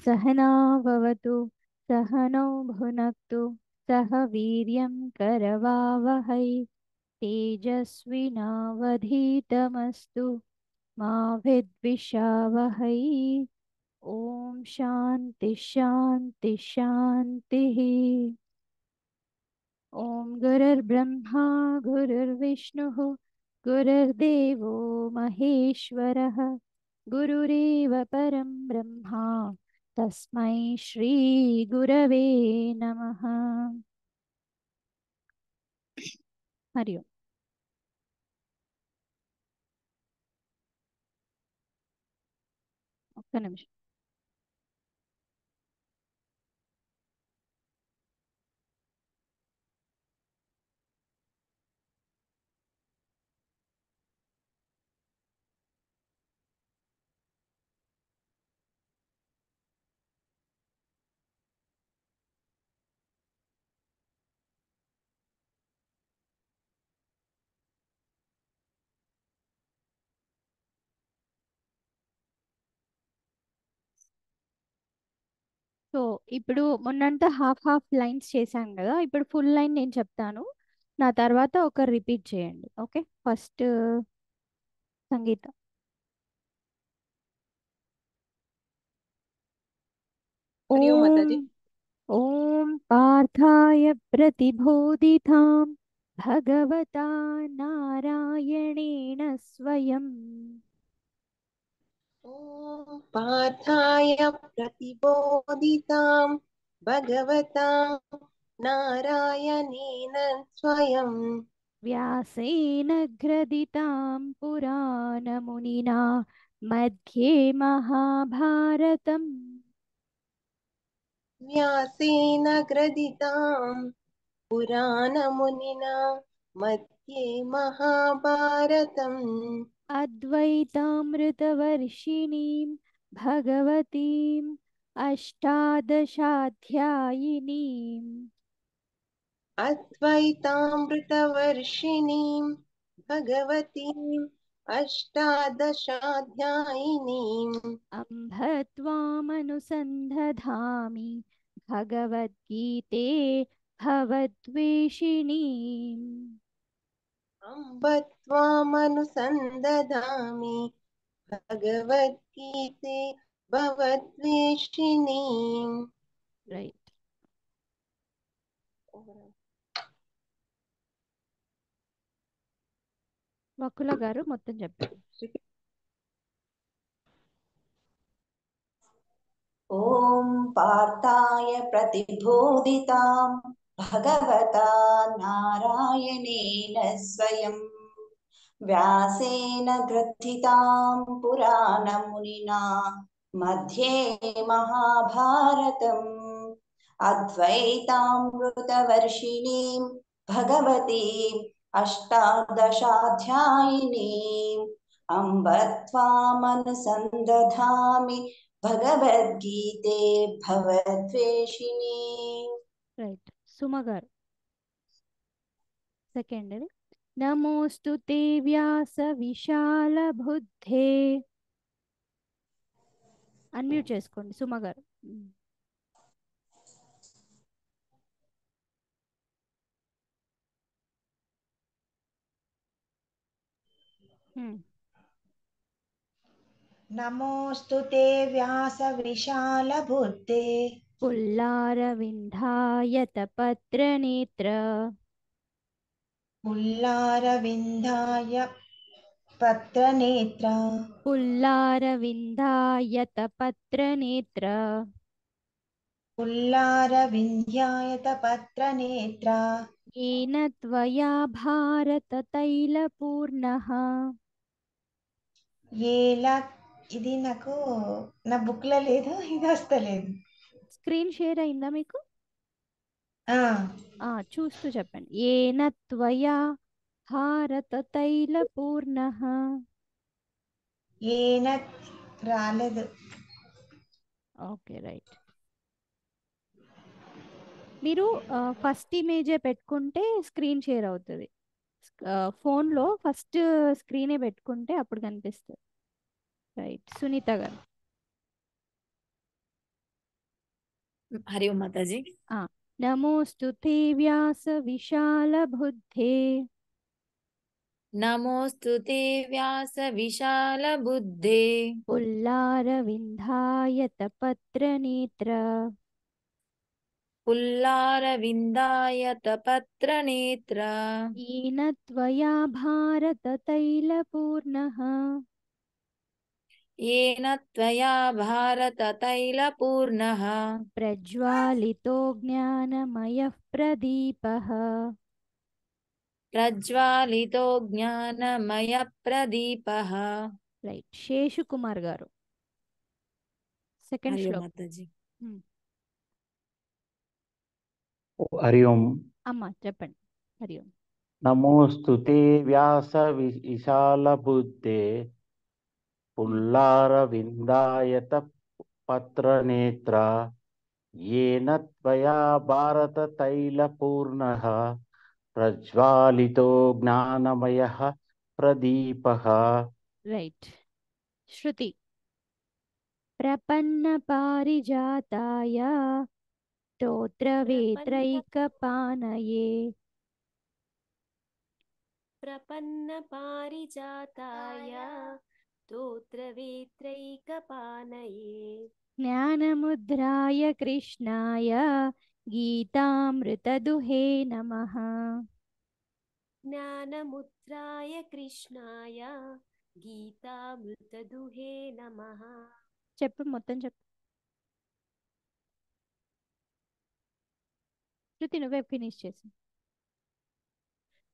सहना भवतु सहनौ भुनक्तु सह वीर्यं करवावहै तेजस्विनावधीतमस्तु मा विद्विषावहै। ॐ शान्ति शान्ति शान्तिः। ॐ गुरुर्ब्रह्मा गुरुर्विष्णुः गुरुर्देवो महेश्वरः गुरुरेव परं ब्रह्मा तस्मै श्रीगुरवे नमः। हरि ओम्। ఒక్క నిమిషం. సో ఇప్పుడు మొన్నంతా హాఫ్ హాఫ్ లైన్స్ చేశాం కదా, ఇప్పుడు ఫుల్ లైన్ నేను చెప్తాను, నా తర్వాత ఒక రిపీట్ చేయండి. ఓకే, ఫస్ట్ సంగీత. हरि ओम माताजी। ఓం ఓం పార్థాయ ప్రతిబోధితాం భగవతా నారాయణేణ స్వయం ॐ पार्थाय प्रतिबोधितां भगवता नारायणेन स्वयं వ్యాసేన గ్రథితాం పురాణమునినా మధ్యే మహాభారతం व्यासेन ग्रथितां पुराणमुनिना मध्ये महाभारतम् अद्वैतामृतवर्षिणीं भगवतीम् अष्टादशाध्यायिनीम् अद्वैतामृतवर्षिणीं भगवतीम् अष्टादशाध्यायिनीम् अम्भ त्वामनुसन्धधामि भगवद्गीते भवद्वेषिणीम् अम्ब त्वामनुसन्दधामि भगवद्गीते भवद्वेषिणीम्। రైట్. వకుల గారు మొత్తం చెప్పండి. ॐ पार्थाय प्रतिबोधितां भगवता नारायणेन स्वयं व्यासेन ग्रथितां पुराणमुनिना मध्ये महाभारतम् अद्वैतामृतवर्षिणीं भगवतीम् अष्टादशाध्यायिनीम् अम्ब त्वामनुसन्दधामि भगवद्गीते भवद्वेषिणी। రైట్. సుమ గారు సెకండ్. నమోస్తు తే వ్యాస విశాల బుద్ధే. అన్మ్యూట్ చేసుకోండి సుమ గారు. नमोऽस्तु ते व्यासविशालबुद्धे पुल्लारविन्धायतपत्रनेत्र पुल्लारविन्दाय पत्रनेत्र पुल्लारविन्धायतपत्रनेत्र पुल्लारविन्ध्यायतपत्रनेत्र येन त्वया भारततैलपूर्णः. ఏలా ఇది నాకు నా బుక్ లో లేదు, ఇది వస్తలేదు. స్క్రీన్ షేర్ అయిందా మీకు? ఆ చూస్తూ చెప్పండి. ఏన త్వయా భారతతైలపూర్ణः. ఏన రాలేదు. Okay, right. మీరు ఫస్ట్ ఇమేజే పెట్టుకుంటే స్క్రీన్ షేర్ అవుతుంది. ఫోన్లో ఫస్ట్ స్క్రీనే పెట్టుకుంటే అప్పుడు కనిపిస్తుంది. రైట్. సునీత గారు. हरि ओम माताजी। नमोस्तुते व्यास विशाल बुद्धे नमोस्तुते व्यास विशाल बुद्धे पुल्लारविन्धायतपत्रनेत्र पुल्लारविन्दायतपत्रनेत्र येन त्वया भारततैलपूर्णः येन त्वया भारततैलपूर्णः प्रज्वालितो ज्ञानमयः प्रदीपः प्रज्वालितो ज्ञानमयप्रदीपः। రైట్ శేషు కుమార్ గారు సెకండ్ हरि ओम శ్లోక్ माताजी। हरि ओम् అమ్మా చెప్పండి హరి ఓం नमोऽस्तु ते व्यास विशालबुद्धे पुल्लारविन्दायत पत्रनेत्र येन त्वया भारततैलपूर्णः प्रज्वालितो ज्ञानमयः प्रदीपः। రైట్ శృతి प्रपन्नपारिजाताय स्तोत्रवेत्रैकपाणये प्रपन्नपारिजाताय स्तोत्रवेत्रैकपाणये ज्ञानमुद्राय कृष्णाय गीतामृतदुहे नमः ज्ञानमुद्राय कृष्णाय गीतामृतदुहे नमः। చెప్పు మొత్తం చెప్పు శృతి నువ్వే ఫినిష్ చేసి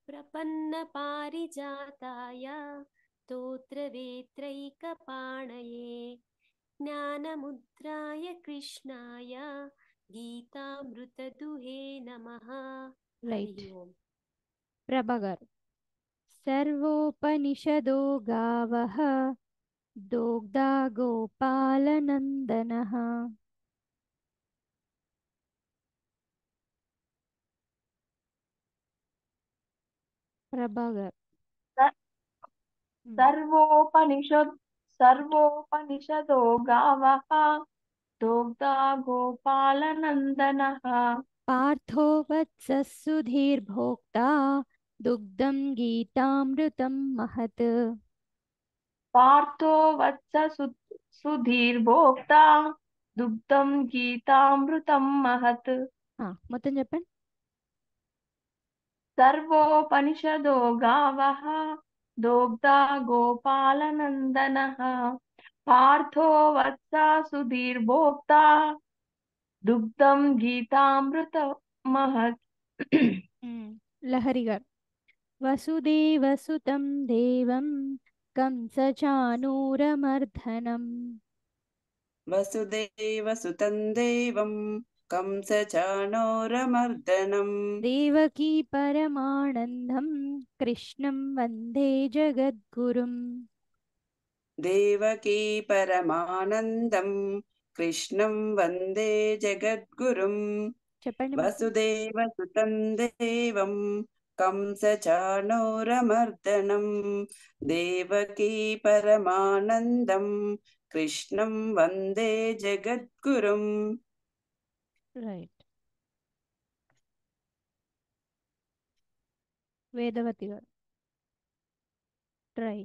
प्रपन्नपारिजाताय स्तोत्रवेत्रैकपाणये ज्ञानमुद्राय कृष्णाय गीतामृतदुहे नमः। రైట్ हरि ओम। ప్రభా గారు सर्वोपनिषदो गावः दोग्धा गोपालनन्दनः ప్రభా గారు सर्वोपनिषदो गावः दोग्धा गोपालनन्दनः पार्थो वत्सः सुधीर्भोक्ता दुग्धं गीतामृतं महत् पार्थो वत्स सुधीर्भोक्ता दुग्धं गीतामृतं महत्। మొత్తం చెప్పండి सर्वोपनिषदो गावः दोग्धा गोपालनन्दनः पार्थो वत्स सुधीर्भोक्ता दुग्धं गीतामृतं महत्। లహరి గారు వసుదేవసుతం దేవం కంసచానూరమర్ధనం वसुदेवसुतं देवं कंसचाणूरमर्दनं దేవకీ పరమానందం కృష్ణం వందే జగద్గురుం देवकी परमानन्दं कृष्णं वन्दे जगद्गुरुं చెప్పండి మొత్తం वसुदेवसुतं देवं कंसचाणूरमर्दनं देवकी परमानन्दं कृष्णं वन्दे जगद्गुरुं। రైట్ వేదవతి గారు ట్రై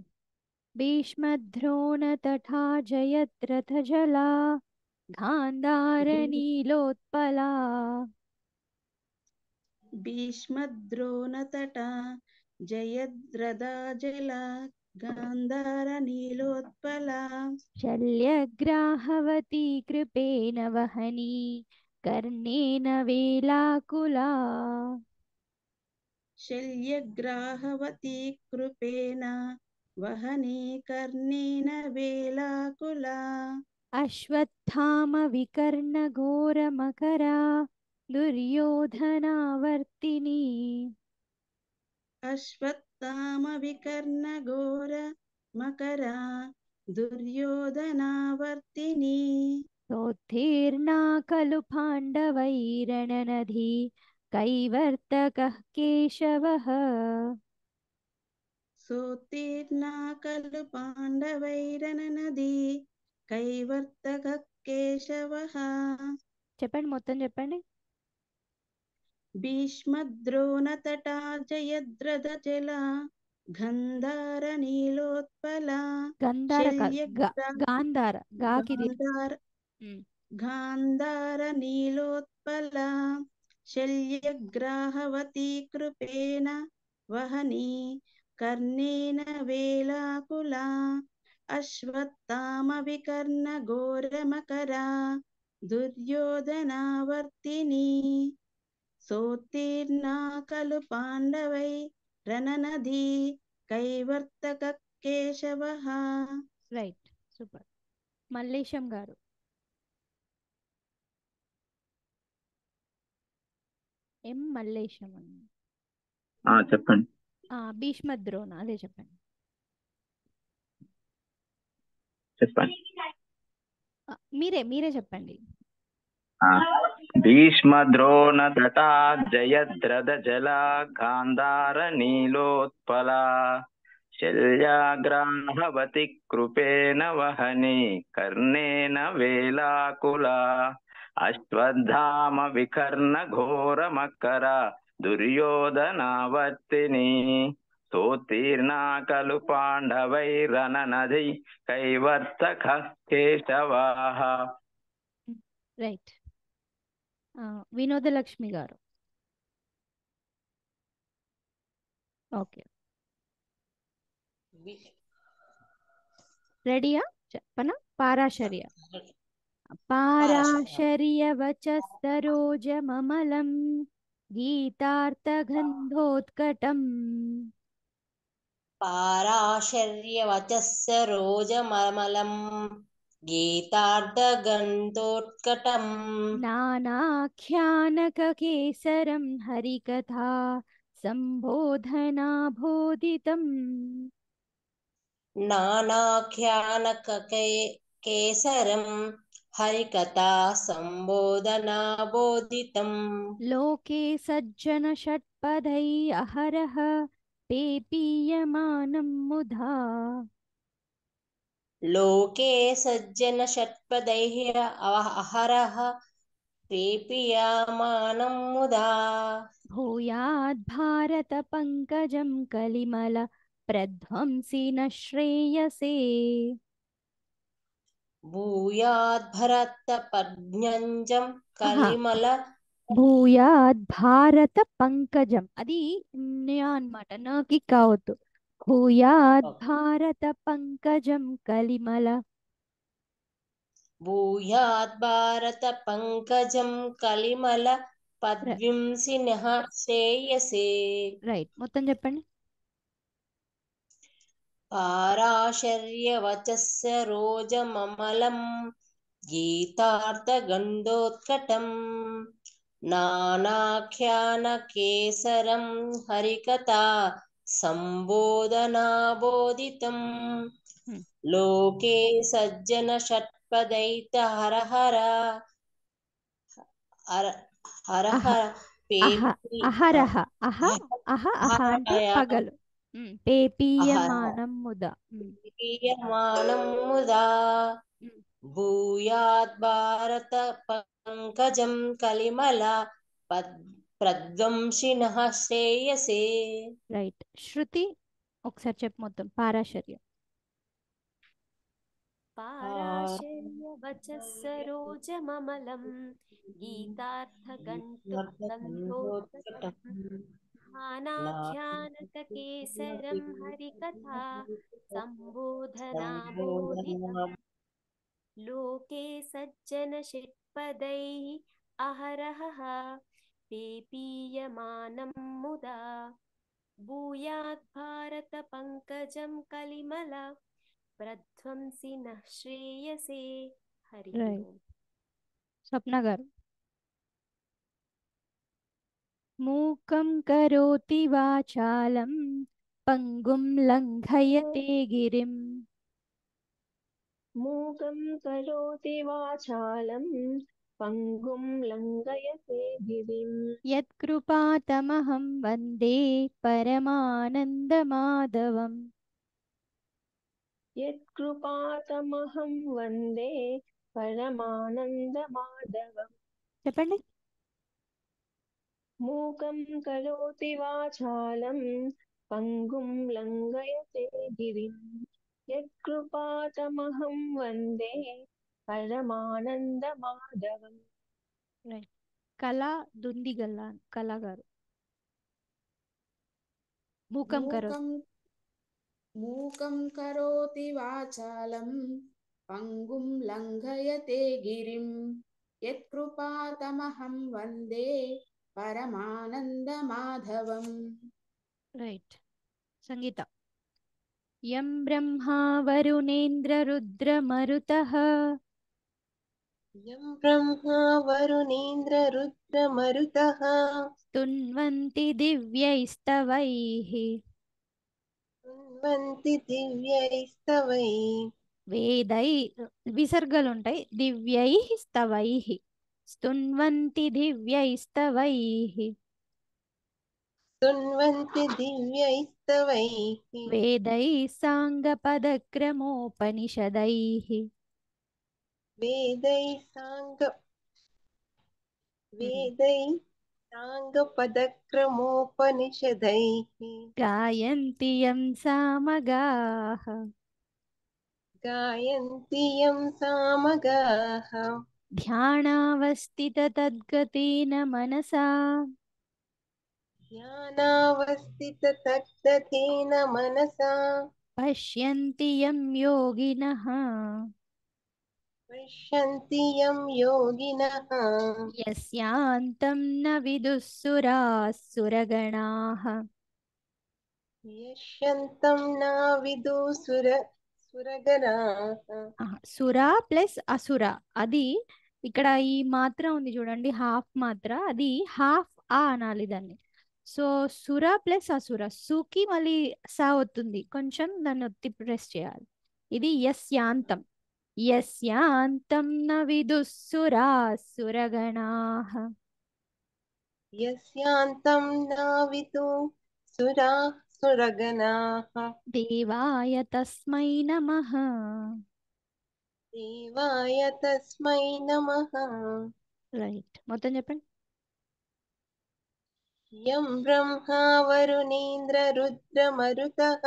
భీష్మద్రోణతథా జయద్రథజలా గాంధారనీలోత్పలా భీష్మద్రోణతటా జయద్రథజలా గాంధారనీలోత్పలా శల్యగ్రాహవతి కృపేణ వహనీ కర్ణేన వేలాకులా శల్యగ్రాహవతి కృపేణ వహనీ కర్ణేన వేలాకులా అశ్వత్థామ వికర్ణ ఘోరమకరా దుర్యోధనావర్తిని అశ్వత్థామ వికర్ణ ఘోర మకరా దుర్యోధనావర్తిని సోత్తీర్ణా ఖలు పాండవైరణనధి కైవర్తకః కేశవః సోత్తీర్ణా ఖలు పాండవైరననది కైవర్తక కేశవః చెప్పండి, మొత్తం చెప్పండి. భీష్మద్రోణతటా జయద్రథజలా గంధార నీలోత్పల గంధార కాదు, గాంధార, గాకి గాంధార గాంధార నీలోత్పల శల్యగ్రాహవతి కృపేణ వహని కర్ణేన వేలాకులా అశ్వత్థామ వికర్ణ ఘోరమకరా దుర్యోధనావర్తిని సోత్తీర్ణా ఖలు పాండవై రణనది కైవర్తక కేశవః. Right, super. మల్లేశం గారు. ఎం మల్లేశం అని. చెప్పండి. భీష్మద్రోణ, అదే చెప్పండి. చెప్పండి. మీరే చెప్పండి. భీష్మద్రోణ తటా జయద్రథజలా గాంధార నీలోత్పలా శల్యాగ్రాహవతి కృపేణ వహని కర్ణేన వేలాకులా అశ్వత్థామ వికర్ణ ఘోరమకర దుర్యోధనావర్తిని సోత్తీర్ణా ఖలు పాండవైరననది కైవర్తక కేశవాః. రైట్. వినోదలక్ష్మి గారు. ఓకే, రెడీయా? చెప్పనా? పారాశర్య. పారాశర్య వచస్తరోజమమలం గీతార్థగంధోత్కటం పారాశర్యవచస్సరోజమమలం గీతార్థగంధోత్కటం నానాఖ్యానకకేసరం హరికథా సంబోధనాబోధితం నానాఖ్యానకకేసరం హరికథా సంబోధనాబోధితం లోకే సజ్జన షట్పదై అహరః పేపీయమానం ముధా లోకే సజ్జన షట్పదైః అహరః పేపీయమానం ముదా భూయాద్ భారత పంకజం కలిమల ప్రధ్వంసిన శ్రేయసే భూయాద్ భరత పద్యంజం కలిమల భూయాద్ భారత పంకజం, అది అన్నమాట, నాకి కావద్దు. భూయాద్ భారత పంకజం కలిమల భూయాద్ భారత పంకజం కలిమల పద్వింసినః శ్రేయసే. రైట్, మొత్తం చెప్పండి. పారాశర్యవచస్సరోజమమలం గీతార్థగంధోత్కటం నానాఖ్యానకేసరం హరికథా సంబోధనాబోధితం లోకే సజ్జన షట్పదైత హరహర అహరహ అంటే పగలు. పేపీయమానం ముదా భూయాద్ భారత పంకజం కలిమల ప్రధ్వంసినః శ్రేయసే. రైట్. శృతి, ఒకసారి చెప్పు మొత్తం. పారాశర్య. పారాశర్యవచస్సరోజమమలం గీతార్థగంధోత్కటం నానాఖ్యానకకేసరం హరికథా సంబోధనాబోధితం లోకే సజ్జన షట్పదైః అహరః పేపీయమానం ముదా భూయాద్ భారత పంకజం కలిమల ప్రధ్వంసినః శ్రేయసే. హరి ఓం. స్వప్న గారు. మూకం కరోతి వాచాలం పంగుం లంఘయతే గిరిం మూకం కరోతి వాచాలం పంగుం లంఘయతే గిరిం యత్కృపాతమహం వందే పరమానందమాధవం యత్కృపాతమహం వందే పరమానందమాధవం చెప్పండి. మూకం కరోతి వాచాలం పంగుం లంఘయతే గిరిం యత్కృపాతమహం వందే పరమానందమాధవం. కళా దుందిగల్ల కళా గారు. మూకం కరోతి. మూకం కరోతి వాచాలం పంగుం లంఘయతే గిరిం యత్కృపాతమహం వందే పరమానందమాధవం. రైట్. సంగీత. యం బ్రహ్మా వరుణేంద్ర రుద్ర మరుతః యం బ్రహ్మా వరుణేంద్ర రుద్ర మరుతః స్తున్వంతి దివ్యైస్తవైః స్తున్వంతి దివ్యైస్తవైః వేదై విసర్గలు ఉంటాయి. దివ్యైః స్తవైః స్తున్వంతి దివ్యైస్తవైః స్తున్వంతి దివ్యైస్తవైః వేదైః సాంగపదక్రమోపనిషదైః వేదైః సాంగపదక్రమోపనిషదైః గాయంతి యం సామగాః గాయంతి యం సామగాః ధ్యానావస్థితతద్గతేన మనసా ధ్యానావస్థితతద్గతేన మనసా పశ్యంతి యం యోగినః పశ్యంతి యం యోగినః యస్యాంతం న విదుఃసురాः సురగణాః. యశ్యంతం నా సురగణాః. సురా ప్లస్ అసుర, అది ఇక్కడ ఈ మాత్ర ఉంది చూడండి, హాఫ్ మాత్ర, అది హాఫ్ ఆ అనాలి దాన్ని. సో సుర ప్లస్ అసుర, సుకి మళ్ళీ సా వస్తుంది, కొంచెం దాన్ని ఒత్తి ప్రెస్ చేయాలి. ఇది యస్యాంతం. యస్యాంతం న విదుఃసురాः సురగణాః. యస్యాంతం నా సురగణాః. దేవాయ తస్మై నమః. దేవాయ తస్మై నమః. రైట్, మొత్తం చెప్పండి. యం బ్రహ్మా వరుణేంద్ర రుద్ర మరుతః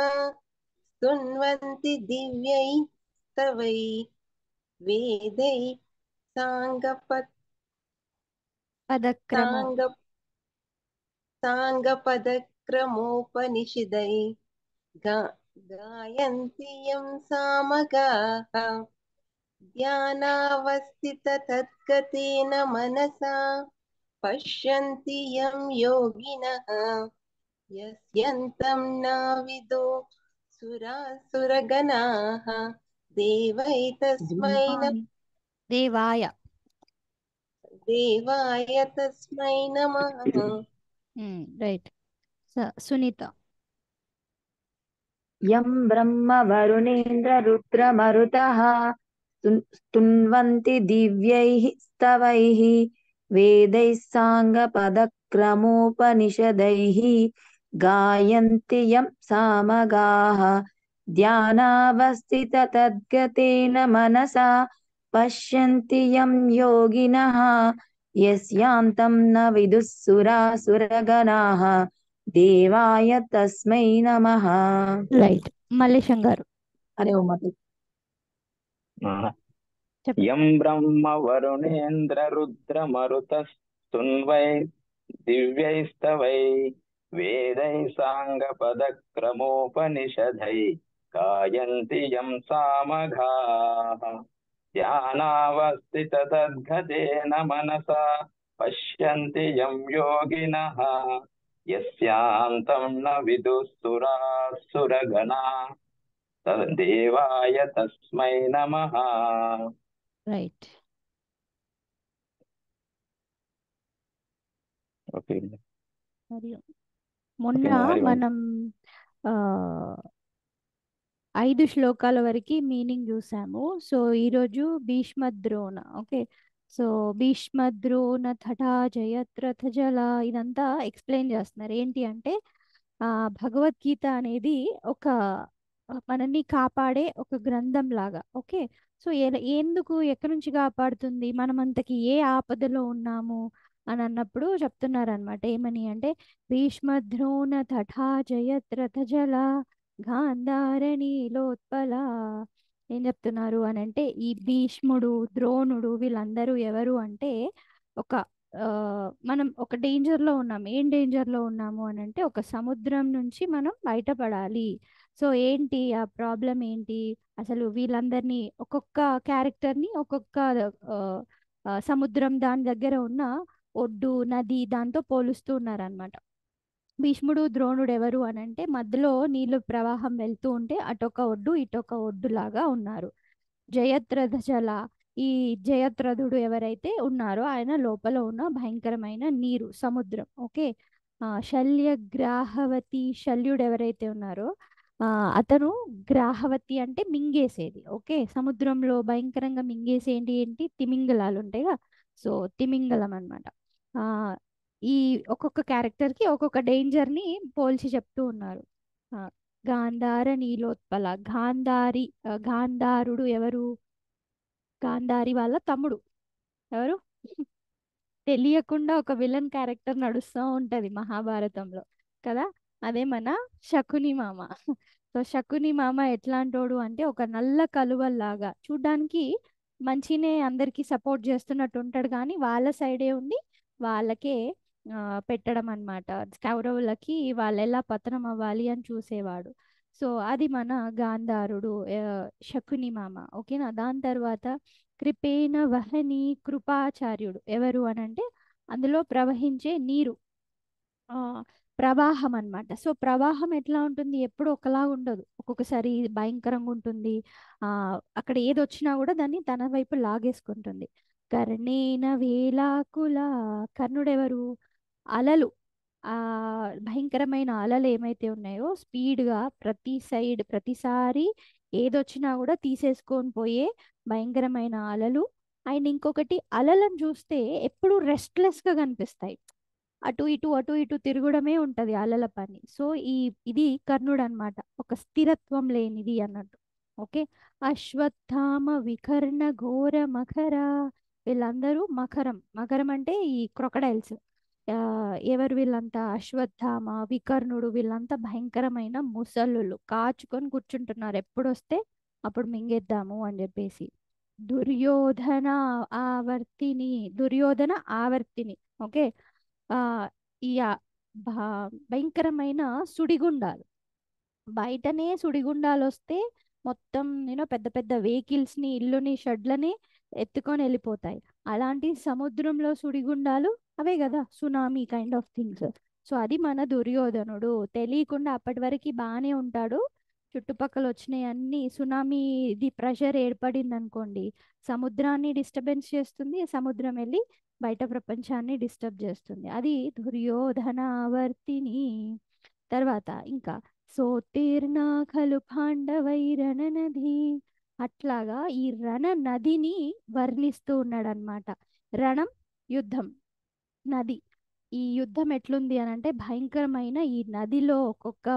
స్తున్వంతి దివ్యైస్తవైః వేదైః సాంగపదక్రమోపనిషదైః గాయంతి యం సామగాః ధ్యానావస్థితతద్గతేన మనసా పశ్యంతి యం యోగినః యస్యంతం న విదుఃసురాసురగణాః దేవై తస్మై దేవాయ తస్మై నమః. రైట్. సునీత. యం బ్రహ్మ వరుణేంద్ర రుద్ర మరుతః స్తున్వంతి దివ్యైః స్తవైః వేదైః సాంగపదక్రమోపనిషదైః గాయంతి యం సామగాః ధ్యానావస్థితతద్గతేన మనసా పశ్యంతి యం యోగినః యస్యాంతం న విదుఃసురాసురగణాః దేవాయ తస్మై నమః. రైట్. మల్లేశం గారు. హరి ఓం మాత. యం బ్రహ్మ వరుణేంద్ర రుద్ర మరుతస్తున్వై దివ్యైస్తవై వేదై సాంగపదక్రమోపనిషదై గాయంతి యం సామగాః ధ్యానావస్థితతద్గతేన మనసా పశ్యంతి యం యోగినః యస్యాంతం న విదుఃసురాసురగణాః దేవాయ తస్మై నమః. రైట్. ఓకే. మొన్న మనం 5 శ్లోకాల వరకు మీనింగ్ చూసాము. సో ఈరోజు భీష్మద్రోణ. ఓకే, సో భీష్మద్రోణ తథా జయత్రథ జల ఇదంతా ఎక్స్ప్లెయిన్ చేస్తున్నారు. ఏంటి అంటే భగవద్గీత అనేది ఒక మనల్ని కాపాడే ఒక గ్రంథం లాగా. ఓకే, సో ఎందుకు ఎక్కడి నుంచి కాపాడుతుంది, మనం అంతకి ఏ ఆపదలో ఉన్నాము అని అన్నప్పుడు చెప్తున్నారనమాట. ఏమని అంటే భీష్మద్రోణ తథా జయత్రథ జల గాంధారణీలోత్పల. ఏం చెప్తున్నారు అని అంటే ఈ భీష్ముడు ద్రోణుడు వీళ్ళందరూ ఎవరు అంటే ఒక మనం ఒక డేంజర్లో ఉన్నాం. ఏం డేంజర్లో ఉన్నాము అని అంటే ఒక సముద్రం నుంచి మనం బయటపడాలి. సో ఏంటి ఆ ప్రాబ్లం ఏంటి, అసలు వీళ్ళందరినీ ఒక్కొక్క క్యారెక్టర్ని ఒక్కొక్క సముద్రం దాని దగ్గర ఉన్న ఒడ్డు నది దాంతో పోలుస్తూ ఉన్నారనమాట. భీష్ముడు ద్రోణుడు ఎవరు అని అంటే మధ్యలో నీళ్ళు ప్రవాహం వెళ్తూ ఉంటే అటొక ఒడ్డు ఇటొక ఒడ్డు లాగా ఉన్నారు. జయత్రథ జల, ఈ జయత్రథుడు ఎవరైతే ఉన్నారో ఆయన లోపల ఉన్న భయంకరమైన నీరు సముద్రం. ఓకే, శల్యగ్రాహవతి, శల్యుడు ఎవరైతే ఉన్నారో అతను గ్రాహవతి అంటే మింగేసేది. ఓకే, సముద్రంలో భయంకరంగా మింగేసేంటి ఏంటి తిమింగలాలు ఉంటాయిగా, సో తిమింగలం అనమాట. ఈ ఒక్కొక్క క్యారెక్టర్కి ఒక్కొక్క డేంజర్ని పోల్చి చెప్తూ ఉన్నారు. గాంధార నీలోత్పల, గాంధారుడు ఎవరు, గాంధారి వాళ్ళ తమ్ముడు ఎవరు తెలియకుండా ఒక విలన్ క్యారెక్టర్ నడుస్తూ ఉంటది మహాభారతంలో కదా, అదే మన శకుని మామ. సో శకుని మామ ఎట్లాంటోడు అంటే ఒక నల్ల కలువల్లాగా చూడ్డానికి మంచినే అందరికీ సపోర్ట్ చేస్తున్నట్టు ఉంటాడు, కానీ వాళ్ళ సైడే ఉండి వాళ్ళకే పెట్టడం అనమాట. కౌరవులకి వాళ్ళు ఎలా పతనం అవ్వాలి అని చూసేవాడు. సో అది మన గాంధారుడు, శకుని మామ. ఓకేనా. దాని తర్వాత కృపేణ వహని, కృపాచార్యుడు ఎవరు అని అంటే అందులో ప్రవహించే నీరు, ప్రవాహం అన్నమాట. సో ప్రవాహం ఎట్లా ఉంటుంది, ఎప్పుడు ఒకలా ఉండదు, ఒక్కొక్కసారి భయంకరంగా ఉంటుంది. అక్కడ ఏది వచ్చినా కూడా దాన్ని తన వైపు లాగేసుకుంటుంది. కర్ణేన వేలాకుల, కర్ణుడెవరు, అలలు, భయంకరమైన అలలు ఏమైతే ఉన్నాయో స్పీడ్గా ప్రతిసారి ఏదొచ్చినా కూడా తీసేసుకొని పోయే భయంకరమైన అలలు. అండ్ ఇంకొకటి, అలలను చూస్తే ఎప్పుడు రెస్ట్లెస్గా కనిపిస్తాయి, అటు ఇటు తిరగడమే ఉంటుంది అలల పని. సో ఇది కర్ణుడు అనమాట, ఒక స్థిరత్వం లేనిది అన్నట్టు. ఓకే, అశ్వత్థామ వికర్ణ ఘోర మకర, వీళ్ళందరూ మకరం అంటే ఈ క్రొకడైల్స్. ఎవరు వీళ్ళంతా, అశ్వత్థామ వికర్ణుడు, వీళ్ళంతా భయంకరమైన ముసలులు, కాచుకొని కూర్చుంటున్నారు ఎప్పుడు వస్తే అప్పుడు మింగేద్దాము అని చెప్పేసి. దుర్యోధన ఆవర్తిని. ఓకే, ఈ భయంకరమైన సుడిగుండాలు, బయటనే సుడిగుండాలు వస్తే మొత్తం పెద్ద పెద్ద వెహికల్స్ని, ఇల్లుని, షెడ్లని ఎత్తుకొని వెళ్ళిపోతాయి. అలాంటి సముద్రంలో సుడిగుండాలు అవే కదా, tsunami kind of things. So అది మన దుర్యోధనుడు. తెలియకుండా అప్పటి వరకు బాగానే ఉంటాడు, చుట్టుపక్కల వచ్చినాయి అన్ని సునామీ, ఇది ప్రెషర్ ఏర్పడింది అనుకోండి, సముద్రాన్ని డిస్టర్బెన్స్ చేస్తుంది, సముద్రం వెళ్ళి బయట ప్రపంచాన్ని డిస్టర్బ్ చేస్తుంది. అది దుర్యోధనావర్తిని. తర్వాత ఇంకా సోతీర్ణ ఖలు పాండవైరణ నది, అట్లాగా ఈ రణ నదిని వర్ణిస్తూ ఉన్నాడు అనమాట. రణం యుద్ధం, నది, ఈ యుద్ధం ఎట్లుంది అని అంటే భయంకరమైన ఈ నదిలో ఒక్కొక్క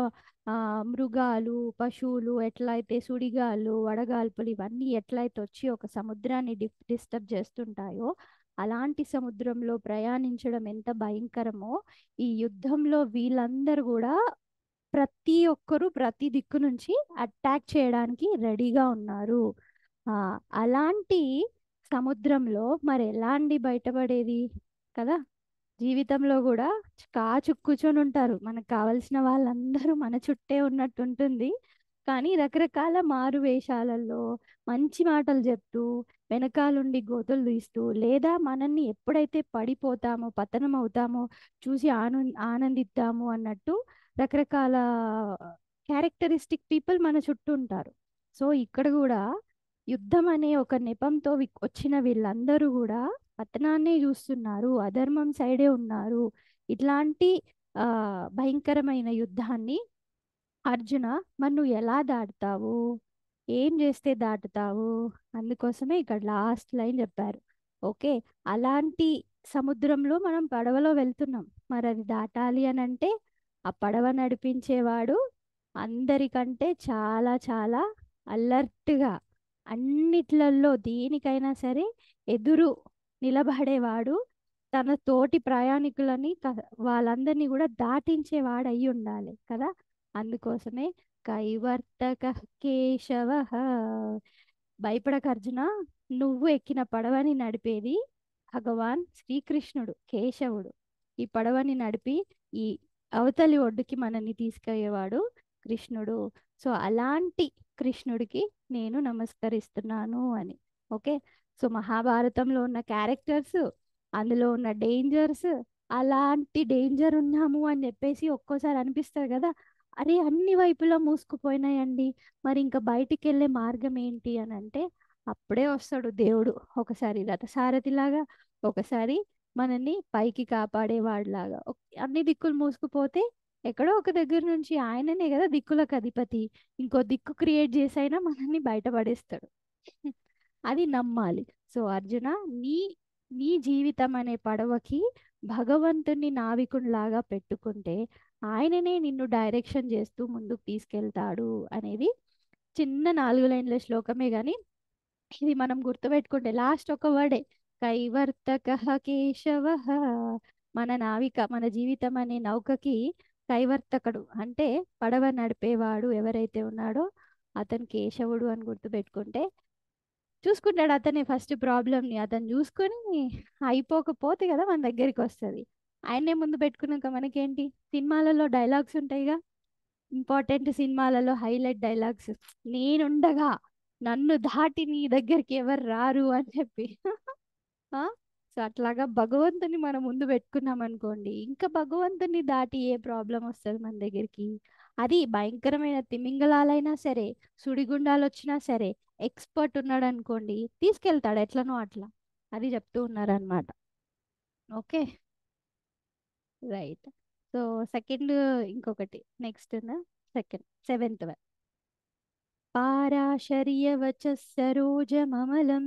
మృగాలు, పశువులు ఎట్లయితే, సుడిగాళ్ళు, వడగాల్పులు ఇవన్నీ ఎట్లయితే వచ్చి ఒక సముద్రాన్ని డిస్టర్బ్ చేస్తుంటాయో అలాంటి సముద్రంలో ప్రయాణించడం ఎంత భయంకరమో, ఈ యుద్ధంలో వీళ్ళందరూ కూడా ప్రతి ఒక్కరూ ప్రతి దిక్కు నుంచి అటాక్ చేయడానికి రెడీగా ఉన్నారు. అలాంటి సముద్రంలో మరి ఎలాంటి బయటపడేది కదా, జీవితంలో కూడా కాచు కూర్చొని ఉంటారు, మనకు కావలసిన వాళ్ళందరూ మన చుట్టే ఉన్నట్టు ఉంటుంది, కానీ రకరకాల మారు వేషాలలో మంచి మాటలు చెప్తూ వెనకాలుండి గోతులు తీస్తూ, లేదా మనల్ని ఎప్పుడైతే పడిపోతామో పతనం అవుతామో చూసి ఆనందిద్దాము అన్నట్టు రకరకాల క్యారెక్టరిస్టిక్ పీపుల్ మన చుట్టూ ఉంటారు. సో ఇక్కడ కూడా యుద్ధం అనే ఒక నెపంతో వచ్చిన వీళ్ళందరూ కూడా పతనాన్నే చూస్తున్నారు, అధర్మం సైడే ఉన్నారు. ఇట్లాంటి భయంకరమైన యుద్ధాన్ని అర్జున మరి నువ్వు ఎలా దాటుతావు, ఏం చేస్తే దాటుతావు, అందుకోసమే ఇక్కడ లాస్ట్ లైన్ చెప్పారు. ఓకే, అలాంటి సముద్రంలో మనం పడవలో వెళ్తున్నాం, మరి అది దాటాలి అని అంటే ఆ పడవ నడిపించేవాడు అందరికంటే చాలా చాలా అలర్ట్గా అన్నిట్లలో దేనికైనా సరే ఎదురు నిలబడేవాడు, తన తోటి ప్రయాణికులని వాళ్ళందరినీ కూడా దాటించేవాడు అయి ఉండాలి కదా. అందుకోసమే కైవర్తక కేశవ. భయపడక అర్జున, నువ్వు ఎక్కిన పడవని నడిపేది భగవాన్ శ్రీకృష్ణుడు, కేశవుడు. ఈ పడవని నడిపి ఈ అవతలి ఒడ్డుకి మనల్ని తీసుకెళ్లేవాడు కృష్ణుడు. సో అలాంటి కృష్ణుడికి నేను నమస్కరిస్తున్నాను అని. ఓకే, సో మహాభారతంలో ఉన్న క్యారెక్టర్స్, అందులో ఉన్న డేంజర్స్, అలాంటి డేంజర్ ఉన్నాము అని చెప్పేసి ఒక్కోసారి అనిపిస్తుంది కదా, అరే అన్ని వైపులా మూసుకుపోయినాయండి, మరి ఇంకా బయటికి వెళ్ళే మార్గం ఏంటి అని అంటే అప్పుడే వస్తాడు దేవుడు, ఒకసారి రథసారథిలాగా, ఒకసారి మనల్ని పైకి కాపాడేవాడిలాగా. అన్ని దిక్కులు మూసుకుపోతే ఎక్కడో ఒక దగ్గర నుంచి ఆయననే కదా దిక్కులకు అధిపతి, ఇంకో దిక్కు క్రియేట్ చేసైనా మనల్ని బయటపడేస్తాడు. అది నమ్మాలి. సో అర్జున, నీ నీ జీవితం అనే పడవకి భగవంతుని నావికునిలాగా పెట్టుకుంటే ఆయననే నిన్ను డైరెక్షన్ చేస్తూ ముందుకు తీసుకెళ్తాడు అనేది చిన్న 4 లైన్ల శ్లోకమే కానీ ఇది మనం గుర్తుపెట్టుకుంటే లాస్ట్ ఒక వర్డే కైవర్తక కేశవ. మన నావిక, మన జీవితం అనే నౌకకి కైవర్తకుడు అంటే పడవ నడిపేవాడు ఎవరైతే ఉన్నాడో అతను కేశవుడు అని గుర్తుపెట్టుకుంటే చూసుకుంటాడు. అతనే ఫస్ట్ ప్రాబ్లమ్ని అతను చూసుకొని అయిపోకపోతే కదా మన దగ్గరికి వస్తుంది. ఆయనే ముందు పెట్టుకున్నాక మనకేంటి, సినిమాలలో డైలాగ్స్ ఉంటాయిగా, ఇంపార్టెంట్ సినిమాలలో హైలైట్ డైలాగ్స్, నేనుండగా నన్ను దాటి నీ దగ్గరికి ఎవరు రారు అని చెప్పి. సో అట్లాగా భగవంతుని మనం ముందు పెట్టుకున్నాం అనుకోండి, ఇంకా భగవంతుని దాటి ఏ ప్రాబ్లం వస్తుంది మన దగ్గరికి. అది భయంకరమైన తిమింగలాలైనా సరే, సుడిగుండాలు వచ్చినా సరే, ఎక్స్పర్ట్ ఉన్నాడు అనుకోండి తీసుకెళ్తాడు ఎట్లనో అట్లా. అది చెప్తూ ఉన్నారనమాట. Okay right. సో సెకండ్ ఇంకొకటి నెక్స్ట్ సెకండ్ 7th వన్. పారాశర్యవచ సరోజమమలం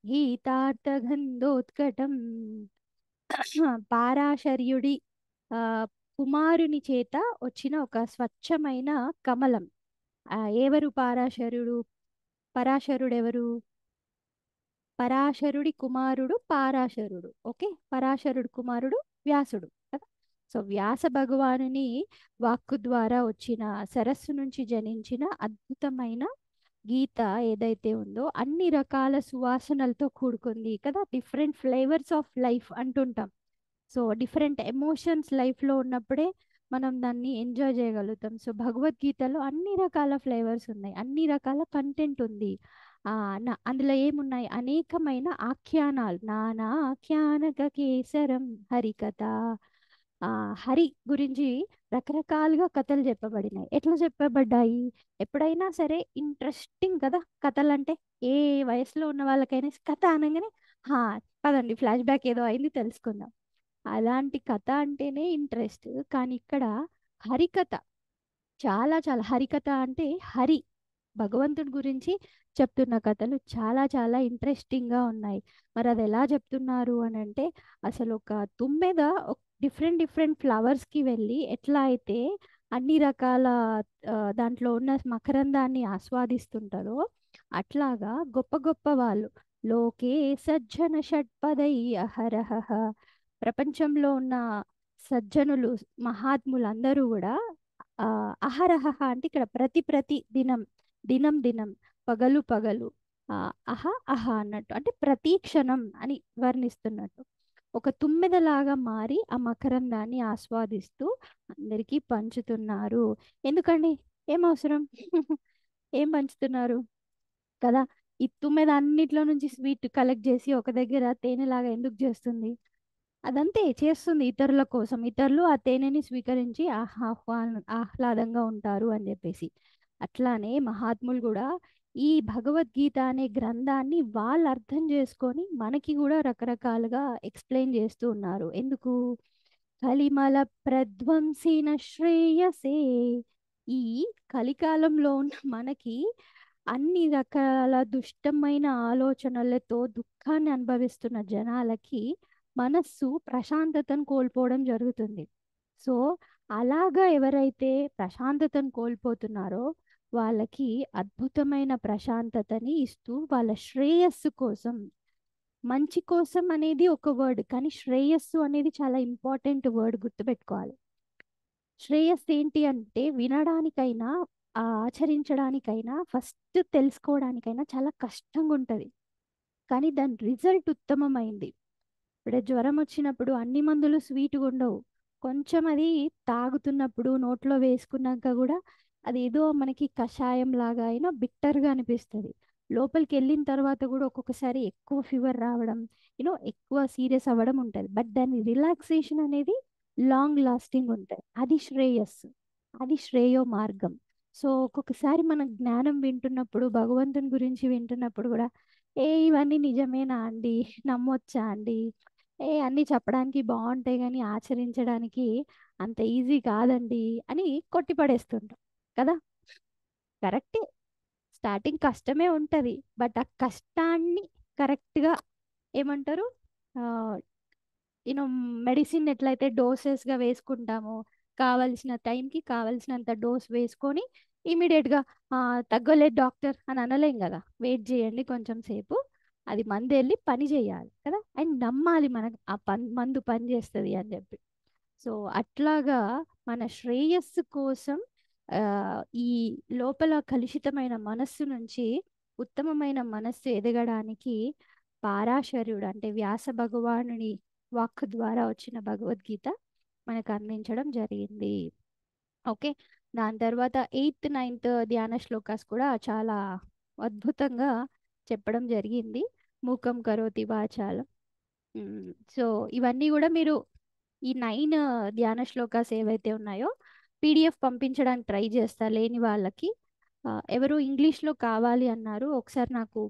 గీతార్థగంధోత్కటం. పారాశర్యుడి కుమారుని చేత వచ్చిన ఒక స్వచ్ఛమైన కమలం. ఎవరు పారాశరుడు? పరాశరుడు ఎవరు? పరాశరుడి కుమారుడు పారాశరుడు. ఓకే, పరాశరుడు కుమారుడు వ్యాసుడు కదా. సో వ్యాస భగవానుని వాక్కు ద్వారా వచ్చిన, సరస్సు నుంచి జనించిన అద్భుతమైన గీత ఏదైతే ఉందో అన్ని రకాల సువాసనలతో కూడుకుంది కదా. డిఫరెంట్ ఫ్లేవర్స్ ఆఫ్ లైఫ్ అంటుంటాం. సో డిఫరెంట్ ఎమోషన్స్ లైఫ్లో ఉన్నప్పుడే మనం దాన్ని ఎంజాయ్ చేయగలుగుతాం. సో భగవద్గీతలో అన్ని రకాల ఫ్లేవర్స్ ఉన్నాయి, అన్ని రకాల కంటెంట్ ఉంది. అందులో ఏమున్నాయి, అనేకమైన ఆఖ్యానాలు, నానా ఆఖ్యానక కేసరం హరికథ. హరి గురించి రకరకాలుగా కథలు చెప్పబడినాయి. ఎట్లా చెప్పబడ్డాయి? ఎప్పుడైనా సరే ఇంట్రెస్టింగ్ కదా కథలు అంటే, ఏ వయసులో ఉన్న వాళ్ళకైనా కథ అనగానే పదండి ఫ్లాష్ బ్యాక్ ఏదో అయింది తెలుసుకుందాం, అలాంటి కథ అంటేనే ఇంట్రెస్ట్. కానీ ఇక్కడ హరికథ చాలా చాలా, హరికథ అంటే హరి భగవంతుడి గురించి చెప్తున్న కథలు చాలా చాలా ఇంట్రెస్టింగ్గా ఉన్నాయి. మరి అది ఎలా చెప్తున్నారు అని అంటే, అసలు ఒక తుమ్మెద డిఫరెంట్ డిఫరెంట్ ఫ్లవర్స్కి వెళ్ళి ఎట్లా అయితే అన్ని రకాల దాంట్లో ఉన్న మకరందాన్ని ఆస్వాదిస్తుంటారో, అట్లాగా గొప్ప గొప్ప వాళ్ళు లోకే సజ్జన షట్పదై అహరహ, ప్రపంచంలో ఉన్న సజ్జనులు మహాత్ములందరూ కూడా అహరహ అంటే ఇక్కడ ప్రతి దినం దినం దినం, పగలు పగలు, అహ అహ అన్నట్టు అంటే ప్రతి క్షణం అని వర్ణిస్తున్నట్టు ఒక తుమ్మెదలాగా మారి ఆ మకరందాన్ని ఆస్వాదిస్తూ అందరికీ పంచుతున్నారు. ఎందుకండి, ఏం అవసరం? ఏం పంచుతున్నారు కదా. ఈ తుమ్మెద అన్నిట్లో నుంచి స్వీట్ కలెక్ట్ చేసి ఒక దగ్గర తేనెలాగా ఎందుకు చేస్తుంది? అదంతే చేస్తుంది ఇతరుల కోసం, ఇతరులు ఆ తేనెని స్వీకరించి ఆహ్లాదంగా ఉంటారు అని చెప్పేసి. అట్లానే మహాత్ములు కూడా ఈ భగవద్గీత అనే గ్రంథాన్ని వాళ్ళు అర్థం చేసుకొని మనకి కూడా రకరకాలుగా ఎక్స్ప్లెయిన్ చేస్తూ ఉన్నారు. ఎందుకు? కలిమల ప్రధ్వంసిన శ్రేయసే. ఈ కలికాలంలో ఉన్న మనకి అన్ని రకాల దుష్టమైన ఆలోచనలతో దుఃఖాన్ని అనుభవిస్తున్న జనాలకి మనస్సు ప్రశాంతతను కోల్పోవడం జరుగుతుంది. సో అలాగా ఎవరైతే ప్రశాంతతను కోల్పోతున్నారో వాళ్ళకి అద్భుతమైన ప్రశాంతతని ఇస్తూ వాళ్ళ శ్రేయస్సు కోసం, మంచి కోసం అనేది ఒక వర్డ్, కానీ శ్రేయస్సు అనేది చాలా ఇంపార్టెంట్ వర్డ్, గుర్తుపెట్టుకోవాలి. శ్రేయస్సు ఏంటి అంటే వినడానికైనా ఆచరించడానికైనా ఫస్ట్ తెలుసుకోవడానికైనా చాలా కష్టంగా ఉంటుంది, కానీ దాని రిజల్ట్ ఉత్తమమైంది. ఇప్పుడు జ్వరం వచ్చినప్పుడు అన్ని మందులు స్వీట్గా ఉండవు, కొంచెం అది తాగుతున్నప్పుడు నోట్లో వేసుకున్నాక కూడా అది ఏదో మనకి కషాయం లాగా అయినా బిట్టర్గా అనిపిస్తుంది. లోపలికి వెళ్ళిన తర్వాత కూడా ఒక్కొక్కసారి ఎక్కువ ఫీవర్ రావడం, ఎక్కువ సీరియస్ అవ్వడం ఉంటుంది. బట్ దాని రిలాక్సేషన్ అనేది లాంగ్ లాస్టింగ్ ఉంటుంది. అది శ్రేయస్సు, అది శ్రేయో మార్గం. సో ఒక్కొక్కసారి మన జ్ఞానం వింటున్నప్పుడు, భగవంతుని గురించి వింటున్నప్పుడు కూడా ఇవన్నీ నిజమేనా అండి, నమ్మొచ్చా అండి, అన్నీ చెప్పడానికి బాగుంటాయి కానీ ఆచరించడానికి అంత ఈజీ కాదండి అని కొట్టిపడేస్తుంటాం కదా. కరెక్టే, స్టార్టింగ్ కష్టమే ఉంటుంది, బట్ ఆ కష్టాన్ని కరెక్ట్గా ఏమంటారు, యూనో మెడిసిన్ ఎట్లయితే డోసెస్గా వేసుకుంటామో కావలసిన టైంకి కావలసినంత డోస్ వేసుకొని ఇమీడియట్గా తగ్గలేదు డాక్టర్ అని అనలేం కదా. వెయిట్ చేయండి కొంచెం సేపు, అది మందు వెళ్ళి పని చేయాలి కదా, అండ్ నమ్మాలి మనకు ఆ మందు పని చేస్తుంది అని చెప్పి. సో అట్లాగా మన శ్రేయస్సు కోసం ఈ లోపల కలుషితమైన మనస్సు నుంచి ఉత్తమమైన మనస్సు ఎదగడానికి పారాశర్యుడు అంటే వ్యాస భగవానుని వాక్ ద్వారా వచ్చిన భగవద్గీత మనకు అందించడం జరిగింది. ఓకే, దాని తర్వాత 8th 9th ధ్యాన శ్లోకాస్ కూడా చాలా అద్భుతంగా చెప్పడం జరిగింది. మూకం కరోతి వాచాలం. సో ఇవన్నీ కూడా మీరు ఈ 9 ధ్యాన శ్లోకాస్ ఏవైతే ఉన్నాయో పీడిఎఫ్ పంపించడానికి ట్రై చేస్తా లేని వాళ్ళకి. ఎవరు ఇంగ్లీష్లో కావాలి అన్నారు, ఒకసారి నాకు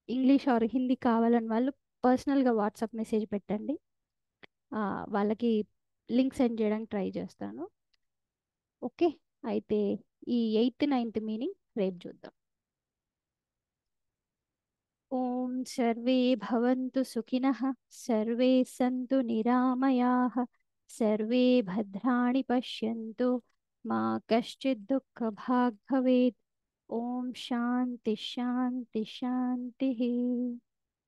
ఇంగ్లీష్ ఆర్ హిందీ కావాలని వాళ్ళు పర్సనల్గా వాట్సాప్ మెసేజ్ పెట్టండి, వాళ్ళకి లింక్ సెండ్ చేయడానికి ట్రై చేస్తాను. ఓకే, అయితే ఈ 8th 9th మీనింగ్ రేపు చూద్దాం. ఓం సర్వే భవంతు సుఖినః, సర్వే సంతు నిరామయాః, సర్వే భద్రాణి పశ్యంతు, మా కశ్చిత్ దుఃఖభాగ్ భవేత్. ఓం శాంతి శాంతి శాంతి.